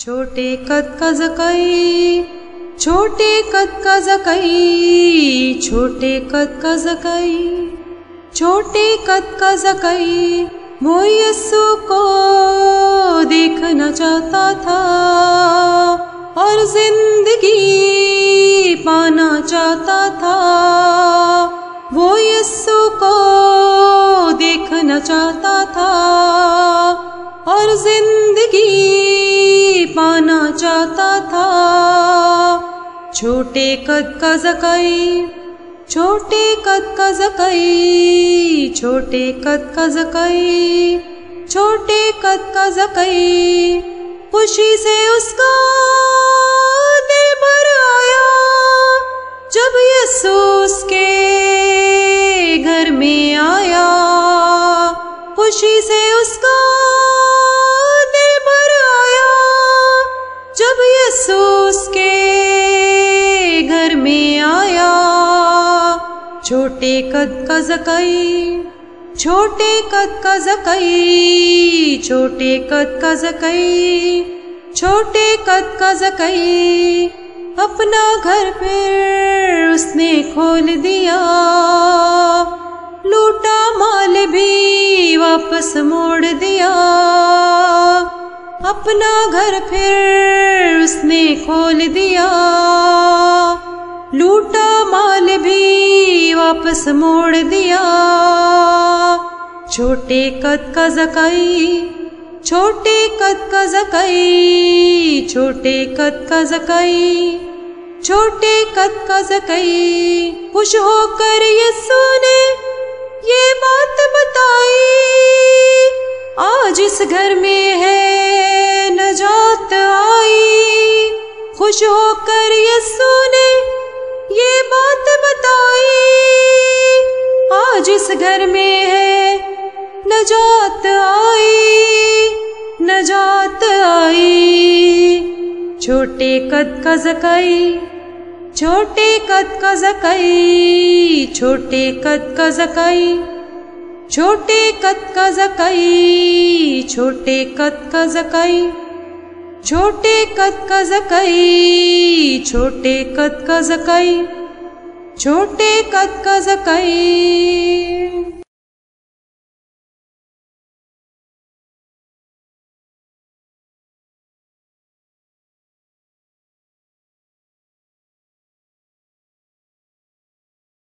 छोटे कद का ज़कई, छोटे कद का ज़कई, छोटे कद का ज़कई, छोटे कद का ज़कई, वो यस्सु को देखना चाहता था और जिंदगी पाना चाहता था। वो यस्सु को देखना चाहता था और जिंदगी पाना चाहता था। छोटे कद का ज़कई, छोटे कद का ज़कई, छोटे कद का ज़कई, छोटे कद का ज़कई, खुशी से उसका दिल भर आया जब यस्सु उसके घर में आया। खुशी से उसका दिल भर आया जब यस्सु उसके घर में आया। छोटे कद का ज़कई, छोटे कद का ज़कई, छोटे कद का ज़कई, छोटे कद का ज़कई, अपना घर फिर उसने खोल दिया, लूटा माल भी वापस मोड़ दिया। अपना घर फिर उसने खोल दिया, लूटा माल भी वापस मोड़ दिया। छोटे कद का ज़कई, छोटे कद का ज़कई, छोटे कद का ज़कई, छोटे कद का ज़कई, खुश होकर यस्सु ने ये बात बताई, आज इस घर में है नजात आई। खुश होकर यस्सु ने ये बात बताई, आज इस घर में है नजात आई, नजात आई। छोटे कद का ज़कई, छोटे कद का ज़कई, छोटे कद का ज़कई, छोटे कद का ज़कई, छोटे कद का ज़कई, छोटे कद का ज़कई, छोटे कद का ज़कई, छोटे कद का ज़कई।